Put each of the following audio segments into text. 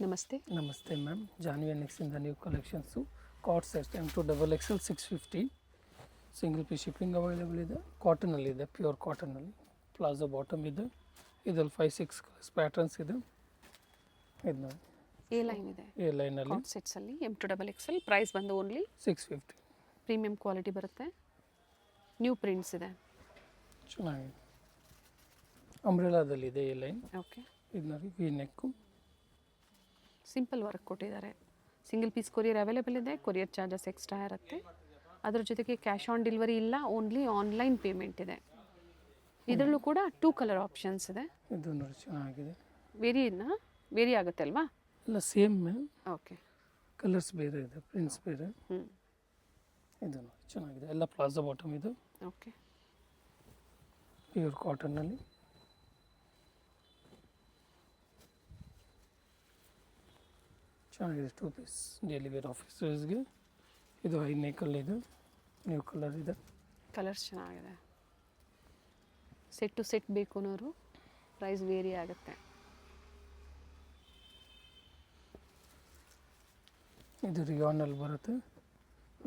ನಮಸ್ತೆ. ನಮಸ್ತೆ ಮ್ಯಾಮ್. ಜಾನ್ವಿ ನೆಕ್ಸ್ಟಿಂದ new collections cot sets M2XXL 650 single piece shipping available ಇದೆ. ಕಾಟನಲ್ಲಿದೆ, ಪ್ಯೂರ್ ಕಾಟನಲ್ಲಿ. ಪ್ಲಾಜೋ ಬಾಟಮ್ ಇದೆ. ಇದರಲ್ಲಿ 5-6 ಕಲರ್ಸ್ ಪ್ಯಾಟರ್ನ್ಸ್ ಇದೆ. ಇದು ನೋಡಿ, ಎ ಲೈನ್ ಇದೆ. ಎ ಲೈನಲ್ಲಿ ಕಾಟ್ ಸೆಟ್ಸಲ್ಲಿ M2XXL ಪ್ರೈಸ್ ಬಂದು ಓನ್ಲಿ 650. ಪ್ರೀಮಿಯಂ ಕ್ವಾಲಿಟಿ ಬರುತ್ತೆ. ನ್ಯೂ ಪ್ರಿಂಟ್ಸ್ ಇದೆ. ಚೆನ್ನಾಗಿದೆ. ಅಂಬ್ರೆಲಾದಲ್ಲಿದೆ ಎ ಲೈನ್. ಓಕೆ, ಇದು ನೋಡಿ, ವಿ ನೆಕ್ಕು. ಸಿಂಪಲ್ ವರ್ಕ್ ಕೊಟ್ಟಿದ್ದಾರೆ. ಸಿಂಗಲ್ ಪೀಸ್ ಕೊರಿಯರ್ ಅವೈಲೇಬಲ್ ಇದೆ. ಕೊರಿಯರ್ ಚಾರ್ಜಸ್ ಎಕ್ಸ್ಟ್ರಾ ಇರುತ್ತೆ. ಅದರ ಜೊತೆಗೆ ಕ್ಯಾಶ್ ಆನ್ ಡೆಲಿವರಿ ಇಲ್ಲ, ಓನ್ಲಿ ಆನ್ಲೈನ್ ಪೇಮೆಂಟ್ ಇದೆ. ಇದರಲ್ಲೂ ಕೂಡ 2 ಕಲರ್ ಆಪ್ಷನ್ಸ್ ಇದೆ. ಇದು ನೋಡಿ, ಚೆನ್ನಾಗಿದೆ. ವೇರಿ ಆಗುತ್ತೆ ಅಲ್ವಾ? ಎಲ್ಲ ಸೇಮ್ ಮ್ಯಾಮ್, ಓಕೆ. ಕಲರ್ಸ್ ಬೇರೆ ಇದೆ, ಪ್ರಿಂಟ್ಸ್ ಬೇರೆ. ಹ್ಞೂ, ಇದು ನೋಡಿ, ಚೆನ್ನಾಗಿದೆ. ಎಲ್ಲ ಪ್ಲಾಜೋ ಬಾಟಮ್ ಇದು, ಓಕೆ. ಪ್ಯೂರ್ ಕಾಟನ್ನಲ್ಲಿ. ಚೆನ್ನಾಗಿದೆ. 2 ಪೀಸ್ ಡೈಲಿ ವೇರ್ ಆಫೀಸರ್ಸ್ಗೆ. ಇದು ಹೈ ನೆಕ್ಕಲ್ಲಿದೆ, ನ್ಯೂ ಕಲರ್ ಇದೆ. ಕಲರ್ಸ್ ಚೆನ್ನಾಗಿದೆ. ಸೆಟ್ ಟು ಸೆಟ್ ಬೇಕು ಅನ್ನೋರು ಪ್ರೈಸ್ ವೇರಿ ಆಗುತ್ತೆ. ಇದು ರಿಯಾನಲ್ಲಿ ಬರುತ್ತೆ,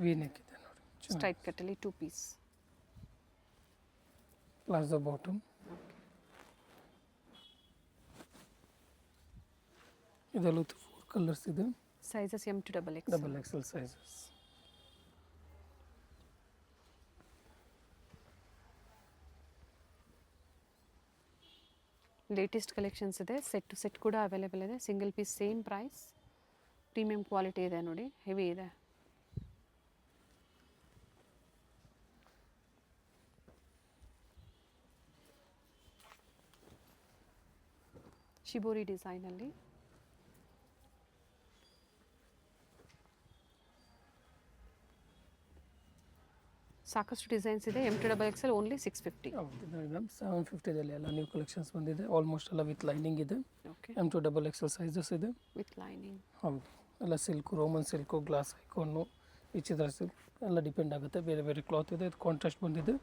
ವಿ ನೆಕ್ ಇದೆ ನೋಡಿ. ಸ್ಟ್ರೈಟ್ ಕಟ್ಟಲ್ಲಿ 2 ಪೀಸ್. Palazzo bottom. ಇದರಲ್ಲೂ 4 ಕಲರ್ಸ್ ಇದೆ. Sizes M2XXL. XXL sizes. Latest collections ಇದೆ. ಸೆಟ್ ಟು ಸೆಟ್ ಕೂಡ ಅವೈಲೇಬಲ್ ಇದೆ. Single piece same price. Premium quality ಇದೆ ನೋಡಿ, ಹೆವಿ ಇದೆ. ಶಿಬೋರಿ ಡಿಸೈನಲ್ಲಿ. ಸಾಕಷ್ಟು ಡಿಸೈನ್ಸ್ ಇದೆ. M2XXL only 650. ಹೌದು ನೋಡಿ ಮ್ಯಾಮ್, 750ದಲ್ಲಿ ಎಲ್ಲ ನ್ಯೂ ಕಲೆಕ್ಷನ್ಸ್ ಬಂದಿದೆ. ಆಲ್ಮೋಸ್ಟ್ ಎಲ್ಲ ವಿತ್ ಲೈನಿಂಗ್ ಇದೆ. ಓಕೆ, M2XXL ಸೈಜಸ್ ಇದೆ. With lining. ಹೌದು, ಎಲ್ಲ ಸಿಲ್ಕು, ರೋಮನ್ ಸಿಲ್ಕು, ಗ್ಲಾಸ್ ಐಕೋನು, ವಿಚಿತ್ರ ಸಿಲ್ಕ್ ಎಲ್ಲ ಡಿಪೆಂಡ್ ಆಗುತ್ತೆ. ಬೇರೆ ಬೇರೆ ಕ್ಲಾತ್ ಇದೆ. ಇದು ಕಾಂಟ್ರಾಸ್ಟ್ ಬಂದಿದೆ.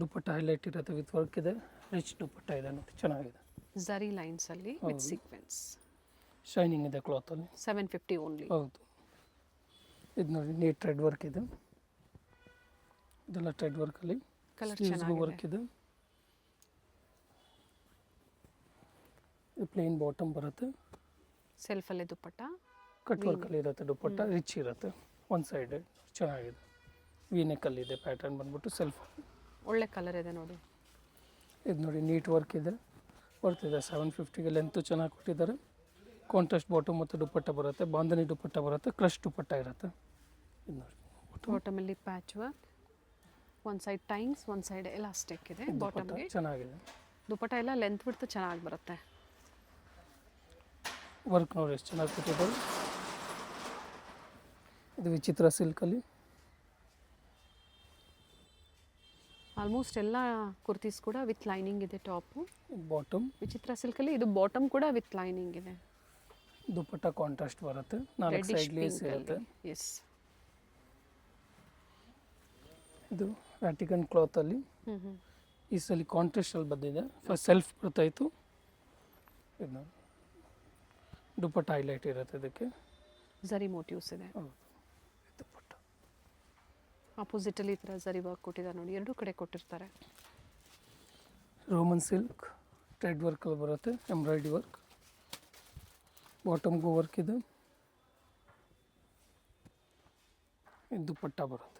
ದುಪ್ಪಟ್ಟ ಹೈಲೈಟ್ ಇರುತ್ತೆ, ವಿತ್ ವರ್ಕ್ ಇದೆ. ರಿಚ್ ದುಪ್ಪಟ್ಟ ಇದೆ ನೋಡಿ, ಚೆನ್ನಾಗಿದೆ. ಝರಿ ಲೈನ್ಸಲ್ಲಿ ವಿತ್ ಸೀಕ್ವೆನ್ಸ್. ಶೈನಿಂಗ್ ಇದೆ ಕ್ಲಾತಲ್ಲಿ. 750 ಓನ್ಲಿ. ಹೌದು. ಇದು ನೋಡಿ, ನೀಟ್ ಥ್ರೆಡ್ ವರ್ಕ್ ಇದೆ. ಇದೆಲ್ಲ ಥ್ರೆಡ್ ವರ್ಕಲ್ಲಿ. ಕಲರ್ ಸ್ಲೀವ್ಸ್ಗೂ ವರ್ಕ್ ಇದೆ. ಇದು ಪ್ಲೇನ್ ಬಾಟಮ್ ಬರುತ್ತೆ. ಸೆಲ್ಫಲ್ಲೇ ದುಪ್ಪಟ್ಟ. ಕಟ್ ವರ್ಕಲ್ಲಿ ಇರುತ್ತೆ ದುಪ್ಪಟ್ಟ, ರಿಚ್ ಇರುತ್ತೆ. ಒನ್ ಸೈಡ್ ಚೆನ್ನಾಗಿದೆ. ವಿ ನೆಕ್ಕಲ್ಲಿ ಇದೆ ಪ್ಯಾಟರ್ನ್ ಬಂದ್ಬಿಟ್ಟು ಸೆಲ್ಫ್. ಒಳ್ಳೆ ಕಲರ್ ಇದೆ ನೋಡಿ. ಇದು ನೋಡಿ, ನೀಟ್ ವರ್ಕ್ ಇದೆ. ಬರ್ತಿದೆ 750ಗೆ. ಲೆಂತು ಚೆನ್ನಾಗಿ ಕೊಟ್ಟಿದ್ದಾರೆ. ಕಾಂಟ್ರಾಸ್ಟ್ ಬಾಟಮ್ ಮತ್ತು ದುಪ್ಪಟ್ಟ ಬರುತ್ತೆ. ಬಾಂಧನಿ ದುಪ್ಪಟ್ಟ ಬರುತ್ತೆ. ಕ್ರಶ್ ದುಪ್ಪಟ್ಟ ಇರುತ್ತೆ. ಇದು ನೋಡಿ, ಬಾಟಮಲ್ಲಿ ಪ್ಯಾಚ್ ವರ್ಕ್, ಒಂದು ಸೈಡ್ ಟೈಮ್ಸ್, ಒಂದು ಸೈಡ್ ಎಲಾಸ್ಟಿಕ್ ಇದೆ. ಬಾಟಮ್ಗೆ ಚೆನ್ನಾಗಿದೆ. ದುಪ್ಪಟ್ಟ ಎಲ್ಲ ಲೆಂತ್ ಬಿಡ್ತು ಚೆನ್ನಾಗಿ ಬರುತ್ತೆ. ವರ್ಕ್ ನೋಡಿ ಎಷ್ಟು ಚೆನ್ನಾಗಿ ಕೊಟ್ಟಿದ್ದಾರೆ. ಇದು ವಿಚಿತ್ರ ಸಿಲ್ಕಲ್ಲಿ. ಆಲ್ಮೋಸ್ಟ್ ಎಲ್ಲ ಕುರ್ತೀಸ್ ಕೂಡ ವಿತ್ ಲೈನಿಂಗ್ ಇದೆ. Top bottom. ವಿಚಿತ್ರ ಸಿಲ್ಕಲ್ಲಿ ಇದು ಬಾಟಮ್ ಕೂಡ ವಿತ್ ಲೈನಿಂಗ್ ಇದೆ. ದುಪ್ಪಟ್ಟ ಕಾಂಟ್ರಾಸ್ಟ್ ಬರುತ್ತೆ. 4 ಸೈಡ್ ಲೇಸ್ ಇರುತ್ತೆ. ಎಸ್. ಇದು ವ್ಯಾಟಿಕನ್ ಕ್ಲಾತಲ್ಲಿ. ಈ ಸಲ ಕಾಂಟ್ರಾಸ್ಟಲ್ಲಿ ಬಂದಿದೆ. ಫಸ್ಟ್ ಸೆಲ್ಫ್ ಬರ್ತಾಯಿತ್ತು. ಇದು ದುಪ್ಪಟ್ಟ ಹೈಲೈಟ್ ಇರುತ್ತೆ ಇದಕ್ಕೆ. ಝರಿ ಮೋಟಿವ್ಸ್ ಇದೆ. ಹೌದು, ದುಪ್ಪಟ್ಟ. ಆಪೋಸಿಟಲ್ಲಿ ಈ ಥರ ಝರಿ ವರ್ಕ್ ಕೊಟ್ಟಿದ್ದಾರೆ ನೋಡಿ, ಎರಡೂ ಕಡೆ ಕೊಟ್ಟಿರ್ತಾರೆ. ರೋಮನ್ ಸಿಲ್ಕ್ ಥ್ರೆಡ್ ವರ್ಕಲ್ಲಿ ಬರುತ್ತೆ, ಎಂಬ್ರಾಯ್ಡ್ರಿ ವರ್ಕ್. ಬಾಟಮ್ಗೂ ವರ್ಕ್ ಇದೆ. ಇದು ದುಪ್ಪಟ್ಟ ಬರುತ್ತೆ.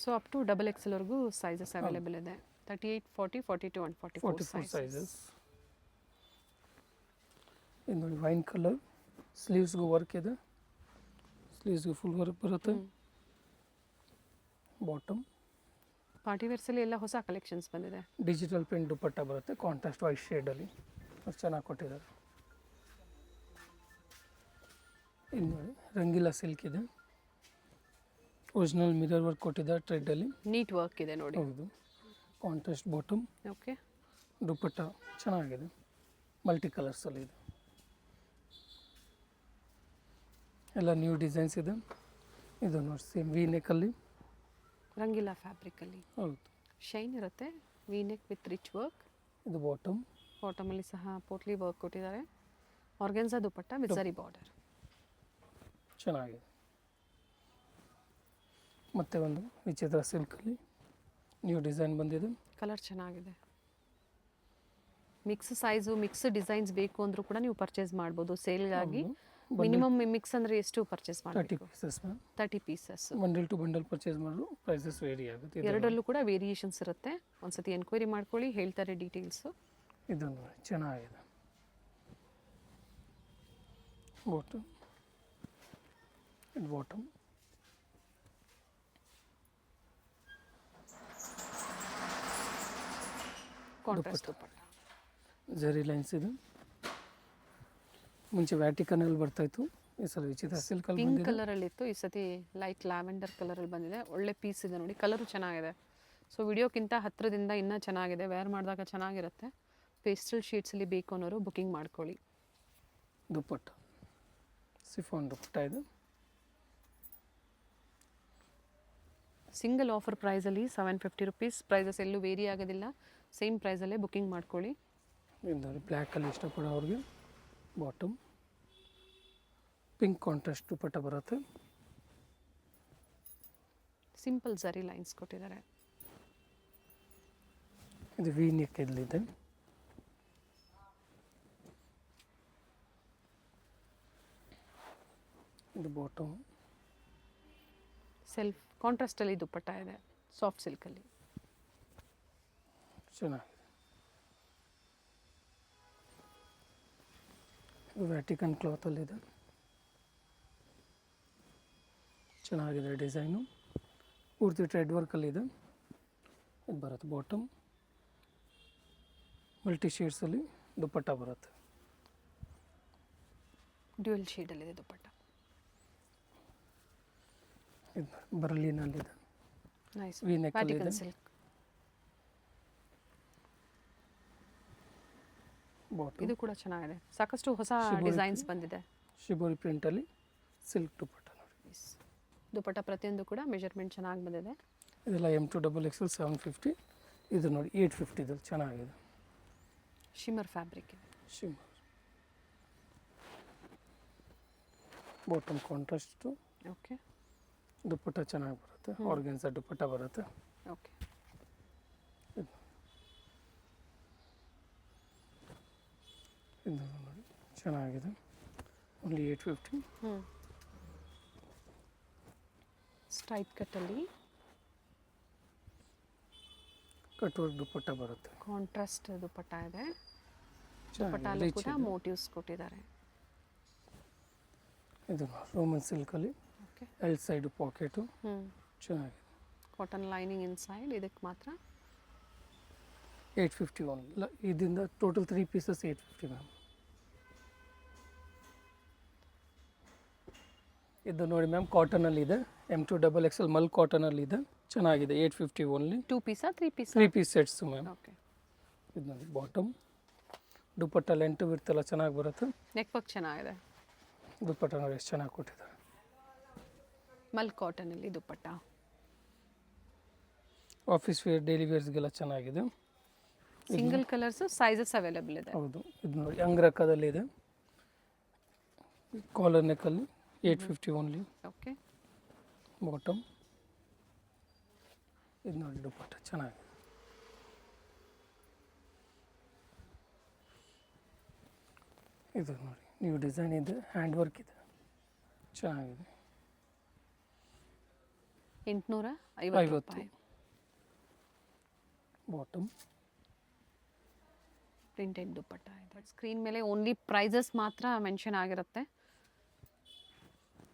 ಸೊ ಅಪ್ ಟು XXL ವರೆಗೂ ಸೈಜಸ್ ಅವೈಲೇಬಲ್ ಇದೆ. 38, 40, 42 ಆ್ಯಂಡ್ 44 ಸೈಜಸ್. ಇದು ನೋಡಿ, ವೈನ್ ಕಲರ್. ಸ್ಲೀವ್ಸ್ಗೂ ವರ್ಕ್ ಇದೆ. ಸ್ಲೀವ್ಸ್ಗೂ ಫುಲ್ ವರ್ಕ್ ಬರುತ್ತೆ. ಬಾಟಮ್. ಪಾರ್ಟಿ ವೇರ್ಸಲ್ಲಿ ಎಲ್ಲ ಹೊಸ ಕಲೆಕ್ಷನ್ಸ್ ಬಂದಿದೆ. ಡಿಜಿಟಲ್ ಪ್ರಿಂಟ್ ದುಪ್ಪಟ್ಟ ಬರುತ್ತೆ, ಕಾಂಟ್ರಾಸ್ಟ್ ವೈಟ್ ಶೇಡಲ್ಲಿ. ಅದು ಚೆನ್ನಾಗಿ ಕೊಟ್ಟಿದ್ದಾರೆ. ಇದು ನೋಡಿ, ರಂಗಿಲ್ಲ ಸಿಲ್ಕ್ ಇದೆ. ಒರಿಜಿನಲ್ ಮಿರರ್ ವರ್ಕ್ ಕೊಟ್ಟಿದ್ದಾರೆ ಥ್ರೆಡ್ಡಲ್ಲಿ. ನೀಟ್ ವರ್ಕ್ ಇದೆ ನೋಡಿ. ಹೌದು. Contrast bottom. ಓಕೆ. ದುಪ್ಪಟ್ಟ ಚೆನ್ನಾಗಿದೆ, ಮಲ್ಟಿ ಕಲರ್ಸಲ್ಲಿ ಇದೆ. ಎಲ್ಲ ನ್ಯೂ ಡಿಸೈನ್ಸ್ ಇದೆ. ಇದು ನೋಡಿ, ಸೇಮ್ ವಿ ನೆಕ್ಕಲ್ಲಿ. ರಂಗಿಲ್ಲ ಫ್ಯಾಬ್ರಿಕಲ್ಲಿ. ಹೌದು. ಶೈನ್ ಇರುತ್ತೆ. V neck with rich work. ಇದು ಬಾಟಮ್. ಬಾಟಮಲ್ಲಿ ಸಹ ಪೋಟ್ಲಿ ವರ್ಕ್ ಕೊಟ್ಟಿದ್ದಾರೆ. Organza dupatta with zari border. ಚೆನ್ನಾಗಿದೆ. ಮತ್ತೆ ಒಂದು ವಿಚಿತ್ರ ಸಿಲ್ಕಲ್ಲಿ ನ್ಯೂ ಡಿಸೈನ್ ಬಂದಿದೆ. ಕಲರ್ ಚೆನ್ನಾಗಿದೆ. ಮಿಕ್ಸ್ ಸೈಜು ಮಿಕ್ಸ್ ಡಿಸೈನ್ಸ್ ಬೇಕು ಅಂದರೂ ಕೂಡ ನೀವು ಪರ್ಚೇಸ್ ಮಾಡ್ಬೋದು ಸೇಲ್ಗಾಗಿ. ಮಿನಿಮಮ್ ಮಿಕ್ಸ್ ಅಂದರೆ ಎಷ್ಟು ಪರ್ಚೇಸ್ 30 ಮಾಡಬೇಕು? Pieces ma'am. 30 pieces. Bundle to bundle purchase ಮಾಡಲು ಪ್ರೈಸಸ್ ವೇರಿ ಆಗುತ್ತೆ. ಎರಡರಲ್ಲೂ ಕೂಡ ವೇರಿಯೇಷನ್ಸ್ ಇರುತ್ತೆ. ಒಂದ್ಸತಿ ಎನ್ಕ್ವೈರಿ ಮಾಡ್ಕೊಳ್ಳಿ, ಹೇಳ್ತಾರೆ ಡೀಟೇಲ್ಸು. ಇದು ನೋಡಿ ಚೆನ್ನಾಗಿದೆ. Bottom bottom contrast dupatta. ಜರಿ ಲೈನ್ಸ್ ಇದು. ಮುಂಚೆ ವ್ಯಾಟಿಕನಲ್ಲಿ ಬರ್ತಾಯಿತ್ತು, ಈ ಸಲ ವಿಚಿತ್ರ ಸಿಲ್ಕಲ್ಲಿ ಪಿಂಕ್ ಬಂದಿದೆ. ಕಲರಲ್ಲಿ ಇತ್ತು, ಈ ಸತಿ ಲೈಟ್ ಲ್ಯಾವೆಂಡರ್ ಕಲರಲ್ಲಿ ಬಂದಿದೆ. ಒಳ್ಳೆ ಪೀಸ್ ಇದೆ ನೋಡಿ, ಕಲರು ಚೆನ್ನಾಗಿದೆ. ಸೊ ವಿಡಿಯೋಕ್ಕಿಂತ ಹತ್ತಿರದಿಂದ ಇನ್ನೂ ಚೆನ್ನಾಗಿದೆ, ವೇರ್ ಮಾಡಿದಾಗ ಚೆನ್ನಾಗಿರುತ್ತೆ. ಪೇಸ್ಟಲ್ ಶೀಟ್ಸಲ್ಲಿ ಬೇಕು ಅನ್ನೋರು ಬುಕ್ಕಿಂಗ್ ಮಾಡ್ಕೊಳ್ಳಿ. ದುಪ್ಪಟ್ಟ ಸಿಫಾನ್ ದುಪ್ಪಟ್ಟ ಇದು. ಸಿಂಗಲ್ ಆಫರ್ ಪ್ರೈಸಲ್ಲಿ 750 ರುಪೀಸ್. ಪ್ರೈಸಸ್ ಎಲ್ಲೂ ವೇರಿ ಆಗೋದಿಲ್ಲ, ಸೇಮ್ ಪ್ರೈಸಲ್ಲೇ ಬುಕ್ಕಿಂಗ್ ಮಾಡ್ಕೊಳ್ಳಿ. ಇದು ಬ್ಲ್ಯಾಕಲ್ಲಿ ಇಷ್ಟಪಡೋರಿಗೆ ಬಾಟಮ್ ಪಿಂಕ್ ಕಾಂಟ್ರಾಸ್ಟ್ ದುಪ್ಪಟ್ಟ ಬರುತ್ತೆ. ಸಿಂಪಲ್ ಝರಿ ಲೈನ್ಸ್ ಕೊಟ್ಟಿದ್ದಾರೆ. ಇದು ವಿ ನೆಕ್ ಇಲ್ಲಿದೆ. ಇದು ಬಾಟಮ್ ಸೆಲ್ಫ್ ಕಾಂಟ್ರಾಸ್ಟಲ್ಲಿ ದುಪ್ಪಟ್ಟ ಇದೆ, ಸಾಫ್ಟ್ ಸಿಲ್ಕಲ್ಲಿ. ಚೆನ್ನಾಗಿದೆ. ಇದು ವ್ಯಾಟಿಕನ್ ಕ್ಲಾತಲ್ಲಿದೆ, ಚೆನ್ನಾಗಿದೆ ಡಿಸೈನು. ಪೂರ್ತಿ ಥ್ರೆಡ್ ವರ್ಕಲ್ಲಿದೆ. ಇದು ಬರುತ್ತೆ ಬಾಟಮ್ ಮಲ್ಟಿ ಶೇಡ್ಸಲ್ಲಿ ದುಪ್ಪಟ್ಟ ಬರುತ್ತೆ. ಡ್ಯೂಯಲ್ ಶೇಡಲ್ಲಿದೆ ದುಪ್ಪಟ್ಟ. ಇದು ಬರಲಿನಲ್ಲಿದೆ. ನೈಸ್ ವಿ ನೆಕ್ಕಲ್ಲಿದೆ. Vatican silk. ಬಾಟಮ್ ಇದು ಕೂಡ ಚೆನ್ನಾಗಿದೆ, ಸಾಕಷ್ಟು ಹೊಸ ಶಿಬೋರಿ ಡಿಸೈನ್ಸ್ ಬಂದಿದೆ. ಶಿಬೋರಿ ಪ್ರಿಂಟಲ್ಲಿ ಸಿಲ್ಕ್ ದುಪ್ಪಟ್ಟ ನೋಡಿ. ದುಪ್ಪಟ್ಟ ಪ್ರತಿಯೊಂದು ಕೂಡ ಮೆಜರ್ಮೆಂಟ್ ಚೆನ್ನಾಗಿ ಬಂದಿದೆ. ಇದೆಲ್ಲ M2XXL 750. ಇದು ನೋಡಿ 850 ಚೆನ್ನಾಗಿದೆ. ಶಿಮರ್ ಫ್ಯಾಬ್ರಿಕ್ ಇದೆ. Shimmer bottom contrast. ಓಕೆ ದುಪ್ಪಟ್ಟ ಚೆನ್ನಾಗಿ ಬರುತ್ತೆ. ಆರ್ಗೆನ್ಸಾ ದುಪ್ಪಟ್ಟ ಬರುತ್ತೆ. ಓಕೆ ಇದು ನೋಡಿ ಚೆನ್ನಾಗಿದೆ. ಓನ್ಲಿ 850. ಸ್ಟ್ರೈಟ್ ಕಟ್ಟಲ್ಲಿ ಕಟ್ ವರ್ಕ್ ದುಪ್ಪಟ್ಟ ಬರುತ್ತೆ. ಕಾಂಟ್ರಾಸ್ಟ್ ದುಪ್ಪಟ್ಟ ಇದೆ. ಚೆನ್ನಾಗಿದೆ, ದುಪ್ಪಟ್ಟಲ್ಲೂ ರಿಚ್ ಕೂಡ ಇದೆ. ಮೋಟಿವ್ಸ್ ಕೊಟ್ಟಿದ್ದಾರೆ. ಇದು ರೋಮನ್ ಸಿಲ್ಕಲ್ಲಿ ಓಕೆ ಎಲ್ ಸೈಡು ಪಾಕೆಟು ಚೆನ್ನಾಗಿದೆ. Cotton lining inside. ಇದಕ್ಕೆ ಮಾತ್ರ 850 ಓನ್ಲಿ. ಇದರಿಂದ ಟೋಟಲ್ 3 ಪೀಸಸ್ 850 ಮ್ಯಾಮ್. ಇದು ನೋಡಿ ಮ್ಯಾಮ್ ಕಾಟನಲ್ಲಿದೆ. M2XXL ಮಲ್ ಕಾಟನಲ್ಲಿದೆ, ಚೆನ್ನಾಗಿದೆ. 850 ಓನ್ಲಿ. 2 ಪೀಸಾ 3 ಪೀಸಾ? 3 ಪೀಸ್ ಸೆಟ್ಸು ಮ್ಯಾಮ್. ಓಕೆ ಇದು ನೋಡಿ ಬಾಟಮ್ ದುಪ್ಪಟ್ಟ ಲೆಂಟು ಇರ್ತಲ್ಲ ಚೆನ್ನಾಗಿ ಬರುತ್ತೆ. ನೆಕ್ ವರ್ಕ್ ಚೆನ್ನಾಗಿದೆ. ದುಪ್ಪಟ್ಟ ನೋಡಿ ಎಷ್ಟು ಚೆನ್ನಾಗಿ ಕೊಟ್ಟಿದ್ದಾರೆ. ಮಲ್ ಕಾಟನಲ್ಲಿ ದುಪ್ಪಟ್ಟ. ಆಫೀಸ್ ವೇರ್ ಡೈಲಿ ವೇರ್ಸ್ಗೆಲ್ಲ ಚೆನ್ನಾಗಿದೆ. ಸಿಂಗಲ್ ಕಲರ್ಸು ಸೈಜಸ್ ಅವೈಲೇಬಲ್ ಇದೆ. ಹೌದು. ಇದು ನೋಡಿ ಅಂಗ್ರಕದಲ್ಲಿದೆ. ಕಾಲರ್ ನೆಕ್ಕಲ್ಲಿ 850 ಓನ್ಲಿ. ಓಕೆ ಬಾಟಮ್ ಇದು ನೋಡಿ ದುಪ್ಪಟ್ಟ ಚೆನ್ನಾಗಿದೆ. ಇದು ನೋಡಿ ನ್ಯೂ ಡಿಸೈನ್ ಇದೆ, ಹ್ಯಾಂಡ್ ವರ್ಕ್ ಇದೆ, ಚೆನ್ನಾಗಿದೆ. 850 ರೂಪಾಯಿ. ಬಾಟಮ್ ಪ್ರಿಂಟೆಡ್ ದುಪ್ಪಟ್ಟ ಇದೆ. ಸ್ಕ್ರೀನ್ ಮೇಲೆ ಓನ್ಲಿ ಪ್ರೈಸಸ್ ಮಾತ್ರ ಮೆನ್ಷನ್ ಆಗಿರುತ್ತೆ.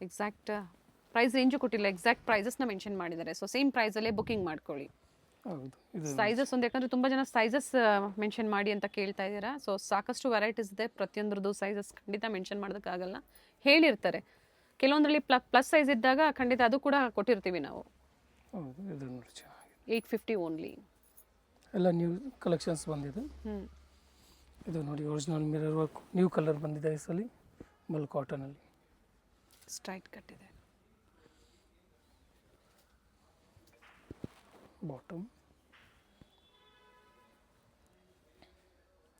ಎಕ್ಸಾಕ್ಟ್ ಪ್ರೈಸ್ ರೇಂಜು ಕೊಟ್ಟಿಲ್ಲ, ಎಕ್ಸಾಕ್ಟ್ ಪ್ರೈಸಸ್ನ ಮೆನ್ಷನ್ ಮಾಡಿದ್ದಾರೆ. ಸೊ ಸೇಮ್ ಪ್ರೈಸಲ್ಲೇ ಬುಕ್ಕಿಂಗ್ ಮಾಡ್ಕೊಳ್ಳಿ. ಹೌದು. ಇದು ಸೈಜಸ್ ಒಂದು, ಯಾಕಂದರೆ ತುಂಬ ಜನ ಸೈಜಸ್ ಮೆನ್ಷನ್ ಮಾಡಿ ಅಂತ ಕೇಳ್ತಾ ಇದ್ದೀರಾ. ಸೊ ಸಾಕಷ್ಟು ವೆರೈಟೀಸ್ ಇದೆ, ಪ್ರತಿಯೊಂದ್ರದ್ದು ಸೈಜಸ್ ಖಂಡಿತ ಮೆನ್ಷನ್ ಮಾಡೋದಕ್ಕಾಗಲ್ಲ, ಹೇಳಿರ್ತಾರೆ. ಕೆಲವೊಂದರಲ್ಲಿ ಪ್ಲಸ್ ಸೈಜ್ ಇದ್ದಾಗ ಖಂಡಿತ ಅದು ಕೂಡ ಕೊಟ್ಟಿರ್ತೀವಿ ನಾವು. ಹೌದು. ಇದು ನೋಡಿ ಚೆನ್ನಾಗಿದೆ. 850 ಓನ್ಲಿ. ಎಲ್ಲ ನ್ಯೂ ಕಲೆಕ್ಷನ್ಸ್ ಬಂದಿದೆ. ಇದು ನೋಡಿ original mirror work new colour ಬಂದಿದೆ ಈ ಸಲ ಮಲ್ ಕಾಟನಲ್ಲಿ. ಸ್ಟ್ರೈಟ್ ಕಟ್ ಇದೆ. ಬಾಟಮ್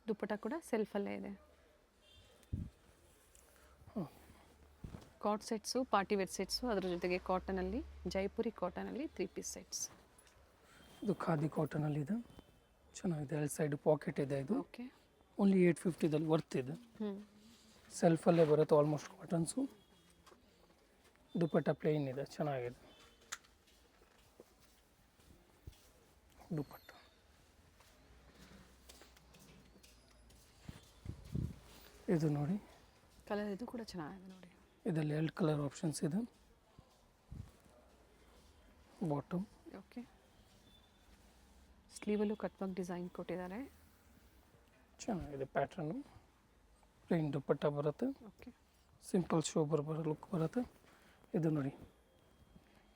ದುಪ್ಪಟ್ಟ ಕೂಡ ಸೆಲ್ಫಲ್ಲೇ ಇದೆ. ಕಾಟ್ ಸೆಟ್ಸು, ಪಾರ್ಟಿ ವೇರ್ ಸೆಟ್ಸು, ಅದರ ಜೊತೆಗೆ ಕಾಟನಲ್ಲಿ, ಜೈಪುರಿ ಕಾಟನಲ್ಲಿ 3 ಪೀಸ್ ಸೆಟ್ಸ್. ಇದು ಖಾದಿ ಕಾಟನಲ್ಲಿದೆ, ಚೆನ್ನಾಗಿದೆ. ಎರಡು ಸೈಡ್ ಪಾಕೆಟ್ ಇದೆ. ಇದು ಓಕೆ. ಓನ್ಲಿ 850ದಲ್ಲಿ ವರ್ತ್ ಇದೆ. ಹ್ಞೂ. ಸೆಲ್ಫಲ್ಲೇ ಬರುತ್ತೆ ಆಲ್ಮೋಸ್ಟ್ ಕಾಟನ್ಸು. ದುಪಟ್ಟ ಪ್ಲೇನ್ ಇದೆ, ಚೆನ್ನಾಗಿದೆ ದುಪಟ್ಟ. ಇದು ನೋಡಿ, ಕಲರ್ ಇದು ಕೂಡ ಚೆನ್ನಾಗಿದೆ ನೋಡಿ. ಇದರಲ್ಲಿ 2 ಕಲರ್ ಆಪ್ಷನ್ಸ್ ಇದೆ. ಬಾಟಮ್. ಓಕೆ. ಸ್ಲೀವಲ್ಲೂ ಕಟ್ ವರ್ಕ್ ಡಿಸೈನ್ ಕೊಟ್ಟಿದ್ದಾರೆ. ಚೆನ್ನಾಗಿದೆ ಪ್ಯಾಟ್ರನ್ನು. ಪ್ಲೇನ್ ದುಪಟ್ಟ ಬರುತ್ತೆ. ಓಕೆ. ಸಿಂಪಲ್ ಶೋಬರ್ ಲುಕ್ ಬರುತ್ತೆ. ಇದು ನೋಡಿ,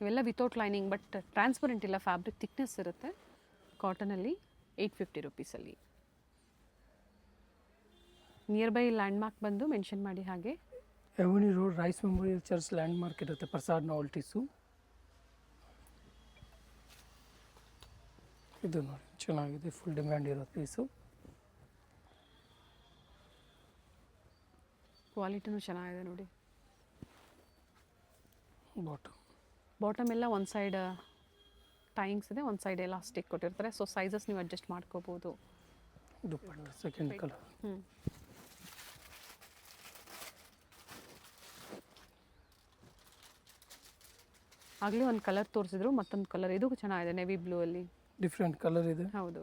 ಇವೆಲ್ಲ ವಿತೌಟ್ ಲೈನಿಂಗ್, ಬಟ್ ಟ್ರಾನ್ಸ್ಪರೆಂಟ್ ಇಲ್ಲ, ಫ್ಯಾಬ್ರಿಕ್ ಥಿಕ್ನೆಸ್ ಇರುತ್ತೆ. ಕಾಟನಲ್ಲಿ 850 ರುಪೀಸಲ್ಲಿ. ನಿಯರ್ ಬೈ ಲ್ಯಾಂಡ್ಮಾರ್ಕ್ ಬಂದು ಮೆನ್ಷನ್ ಮಾಡಿ. ಹಾಗೆ Avenue Road Rice Memorial Church landmark ಇರುತ್ತೆ, ಪ್ರಸಾದ್ ನಾವಲ್ಟೀಸು. ಇದು ನೋಡಿ, ಚೆನ್ನಾಗಿದೆ, ಫುಲ್ ಡಿಮ್ಯಾಂಡ್ ಇರೋ ಪೀಸು. ಕ್ವಾಲಿಟಿನೂ ಚೆನ್ನಾಗಿದೆ ನೋಡಿ. ಬಾಟಮ್. ಬಾಟಮ್ ಎಲ್ಲ ಒಂದು ಸೈಡ್ ಟೈಯಿಂಗ್ಸ್ ಇದೆ, ಒಂದು ಸೈಡ್ ಎಲಾಸ್ಟಿಕ್ ಕೊಟ್ಟಿರ್ತಾರೆ. ಸೊ ಸೈಜಸ್ ನೀವು ಅಡ್ಜಸ್ಟ್ ಮಾಡ್ಕೋಬೋದು. Dupatta second colour. ಹ್ಞೂ. ಆಗಲೇ ಒಂದು ಕಲರ್ ತೋರಿಸಿದ್ರು, ಮತ್ತೊಂದು ಕಲರ್ ಇದು ಚೆನ್ನಾಗಿದೆ, ನೆವಿ ಬ್ಲೂ ಅಲ್ಲಿ. ಡಿಫ್ರೆಂಟ್ ಕಲರ್ ಇದೆ. ಹೌದು.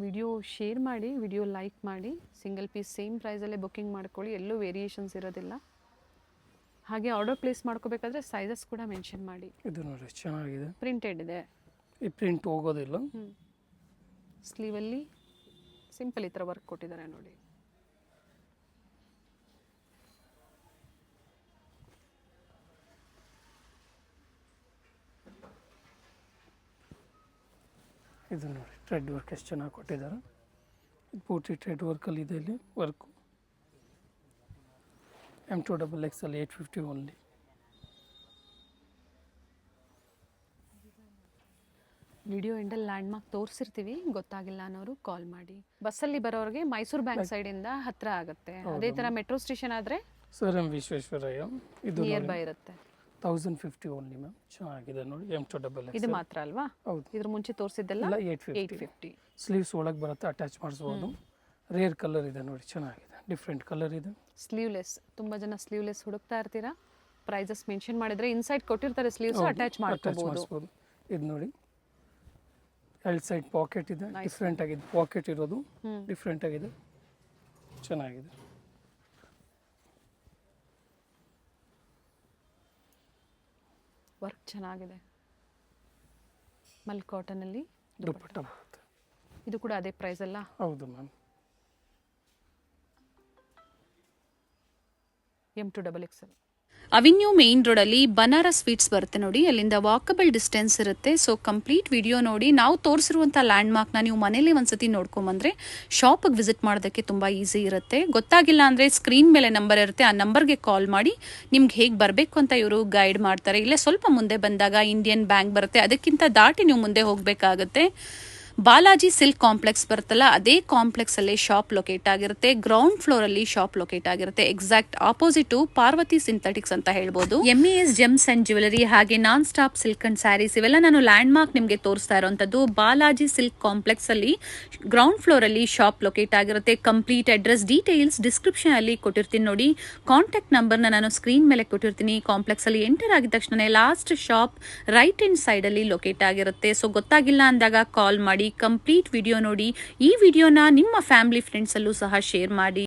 ವಿಡಿಯೋ ಶೇರ್ ಮಾಡಿ, ವಿಡಿಯೋ ಲೈಕ್ ಮಾಡಿ. ಸಿಂಗಲ್ ಪೀಸ್ ಸೇಮ್ ಪ್ರೈಸಲ್ಲೇ ಬುಕ್ಕಿಂಗ್ ಮಾಡ್ಕೊಳ್ಳಿ, ಎಲ್ಲೂ ವೇರಿಯೇಷನ್ಸ್ ಇರೋದಿಲ್ಲ. ಹಾಗೆ ಆರ್ಡರ್ ಪ್ಲೇಸ್ ಮಾಡ್ಕೋಬೇಕಾದ್ರೆ ಸೈಜಸ್ ಕೂಡ ಮೆನ್ಷನ್ ಮಾಡಿ. ಇದು ನೋಡಿ, ಚೆನ್ನಾಗಿದೆ, ಪ್ರಿಂಟೆಡ್ ಇದೆ. ಈ ಪ್ರಿಂಟ್ ಹೋಗೋದಿಲ್ಲ. ಸ್ಲೀವಲ್ಲಿ ಸಿಂಪಲ್ ಈ ಥರ ವರ್ಕ್ ಕೊಟ್ಟಿದ್ದಾರೆ ನೋಡಿ. ಇದು ನೋಡಿ, ಥ್ರೆಡ್ ವರ್ಕ್ ಎಷ್ಟು ಚೆನ್ನಾಗಿ ಕೊಟ್ಟಿದ್ದಾರೆ. ಪೂರ್ತಿ ಥ್ರೆಡ್ ವರ್ಕಲ್ಲಿ ಇದೆ ಇಲ್ಲಿ ವರ್ಕು. M2XXL 850 only. ವಿಡಿಯೋ ಎಂಡಲ್ಲಿ ಲ್ಯಾಂಡ್ಮಾರ್ಕ್ ತೋರಿಸಿರ್ತೀವಿ, ಗೊತ್ತಾಗಿಲ್ಲ ಅನ್ನೋರು ಕಾಲ್ ಮಾಡಿ. ಬಸ್ಸಲ್ಲಿ ಬರೋರಿಗೆ ಮೈಸೂರು ಬ್ಯಾಂಕ್ ಸೈಡಿಂದ ಹತ್ತಿರ ಆಗುತ್ತೆ. ಅದೇ ಥರ ಮೆಟ್ರೋ ಸ್ಟೇಷನ್ ಆದರೆ ಸರ್ ಎಂ ವಿಶ್ವೇಶ್ವರಯ್ಯ. ಇದು ನಿಯರ್ ಬೈ ಇರುತ್ತೆ. 1050 ಓನ್ಲಿ ಮ್ಯಾಮ್, ಚೆನ್ನಾಗಿದೆ ನೋಡಿ. M2XXL ಇದು ಮಾತ್ರ ಅಲ್ವಾ? ಹೌದು. ಇದ್ರ ಮುಂಚೆ ತೋರಿಸಿದ್ದೆಲ್ಲ 850. ಸ್ಲೀವ್ಸ್ ಒಳಗೆ ಬರುತ್ತೆ, ಅಟ್ಯಾಚ್ ಮಾಡಿಸ್ಬೋದು. ರೇರ್ ಕಲರ್ ಇದೆ ನೋಡಿ, ಚೆನ್ನಾಗಿದೆ, ಡಿಫ್ರೆಂಟ್ ಕಲರ್ ಇದೆ. ಸ್ಲೀವ್ಲೆಸ್, ತುಂಬ ಜನ ಸ್ಲೀವ್ಲೆಸ್ ಹುಡುಕ್ತಾ ಇರ್ತೀರಾ. ಪ್ರೈಸಸ್ ಮೆನ್ಷನ್ ಮಾಡಿದ್ರೆ ಇನ್ಸೈಡ್ ಕೊಟ್ಟಿರ್ತಾರೆ, ಸ್ಲೀವ್ಸ್ ಅಟ್ಯಾಚ್ ಮಾಡ್ಕೋಬಹುದು. ಇದು ನೋಡಿ, ಎರಡು ಸೈಡ್ ಪಾಕೆಟ್ ಇದೆ, ಡಿಫ್ರೆಂಟ್ ಆಗಿದೆ. ಪಾಕೆಟ್ ಇರೋದು ಡಿಫ್ರೆಂಟ್ ಆಗಿದೆ, ಚೆನ್ನಾಗಿದೆ. ವರ್ಕ್ ಚೆನ್ನಾಗಿದೆ. ಮಲ್ ಕಾಟನಲ್ಲಿ ದುಪಟ್ಟ ಬರುತ್ತೆ. ಇದು ಕೂಡ ಅದೇ ಪ್ರೈಸ್ ಅಲ್ಲ? ಹೌದು ಮ್ಯಾಮ್. M2XXL. ಅವಿನ್ಯೂ ಮೇನ್ ರೋಡಲ್ಲಿ ಬನಾರಸ್ ಸ್ವೀಟ್ಸ್ ಬರುತ್ತೆ ನೋಡಿ, ಅಲ್ಲಿಂದ ವಾಕಬಲ್ ಡಿಸ್ಟೆನ್ಸ್ ಇರುತ್ತೆ. ಸೊ ಕಂಪ್ಲೀಟ್ ವಿಡಿಯೋ ನೋಡಿ. ನಾವು ತೋರಿಸಿರುವಂಥ ಲ್ಯಾಂಡ್ಮಾರ್ಕ್ನ ನೀವು ಮನೇಲಿ ಒಂದ್ಸತಿ ನೋಡ್ಕೊಂಬಂದ್ರೆ ಶಾಪಿಗೆ ವಿಸಿಟ್ ಮಾಡೋದಕ್ಕೆ ತುಂಬ ಈಸಿ ಇರುತ್ತೆ. ಗೊತ್ತಾಗಿಲ್ಲ ಅಂದರೆ ಸ್ಕ್ರೀನ್ ಮೇಲೆ ನಂಬರ್ ಇರುತ್ತೆ, ಆ ನಂಬರ್ಗೆ ಕಾಲ್ ಮಾಡಿ ನಿಮ್ಗೆ ಹೇಗೆ ಬರಬೇಕು ಅಂತ ಇವರು ಗೈಡ್ ಮಾಡ್ತಾರೆ. ಇಲ್ಲೇ ಸ್ವಲ್ಪ ಮುಂದೆ ಬಂದಾಗ ಇಂಡಿಯನ್ ಬ್ಯಾಂಕ್ ಬರುತ್ತೆ, ಅದಕ್ಕಿಂತ ದಾಟಿ ನೀವು ಮುಂದೆ ಹೋಗಬೇಕಾಗುತ್ತೆ. ಬಾಲಾಜಿ ಸಿಲ್ಕ್ ಕಾಂಪ್ಲೆಕ್ಸ್ ಬರುತ್ತಲ್ಲ, ಅದೇ ಕಾಂಪ್ಲೆಕ್ಸ್ ಅಲ್ಲಿ ಶಾಪ್ ಲೊಕೇಟ್ ಆಗಿರುತ್ತೆ. ಗ್ರೌಂಡ್ ಫ್ಲೋರ್ ಅಲ್ಲಿ ಶಾಪ್ ಲೊಕೇಟ್ ಆಗಿರುತ್ತೆ. ಎಕ್ಸಾಕ್ಟ್ ಆಪೋಸಿಟ್ ಪಾರ್ವತಿ ಸಿಂಥೆಟಿಕ್ಸ್ ಅಂತ ಹೇಳ್ಬೋದು. MES ಜೆಮ್ಸ್ ಅಂಡ್ ಜ್ಯುವೆಲರಿ ಹಾಗೆ non stop silk and saris ಇವೆಲ್ಲ ನಾನು ಲ್ಯಾಂಡ್ ಮಾರ್ಕ್ ನಿಮಗೆ ತೋರಿಸ್ತಾ ಇರುವಂತದ್ದು. ಬಾಲಾಜಿ ಸಿಲ್ಕ್ ಕಾಂಪ್ಲೆಕ್ಸ್ ಅಲ್ಲಿ ಗ್ರೌಂಡ್ ಫ್ಲೋರ್ ಅಲ್ಲಿ ಶಾಪ್ ಲೊಕೇಟ್ ಆಗಿರುತ್ತೆ. ಕಂಪ್ಲೀಟ್ ಅಡ್ರೆಸ್ ಡೀಟೇಲ್ಸ್ ಡಿಸ್ಕ್ರಿಪ್ಷನ್ ಅಲ್ಲಿ ಕೊಟ್ಟಿರ್ತೀನಿ ನೋಡಿ. ಕಾಂಟ್ಯಾಕ್ಟ್ ನಂಬರ್ನ ನಾನು ಸ್ಕ್ರೀನ್ ಮೇಲೆ ಕೊಟ್ಟಿರ್ತೀನಿ. ಕಾಂಪ್ಲೆಕ್ಸ್ ಅಲ್ಲಿ ಎಂಟರ್ ಆಗಿದ ತಕ್ಷಣ last shop right hand side ಅಲ್ಲಿ ಲೊಕೇಟ್ ಆಗಿರುತ್ತೆ. ಸೊ ಗೊತ್ತಾಗಿಲ್ಲ ಅಂದಾಗ ಕಾಲ್ ಮಾಡಿ, ಕಂಪ್ಲೀಟ್ ವಿಡಿಯೋ ನೋಡಿ. ಈ ವಿಡಿಯೋನ ನಿಮ್ಮ ಫ್ಯಾಮಿಲಿ ಫ್ರೆಂಡ್ಸ್ ಅಲ್ಲೂ ಸಹ ಶೇರ್ ಮಾಡಿ.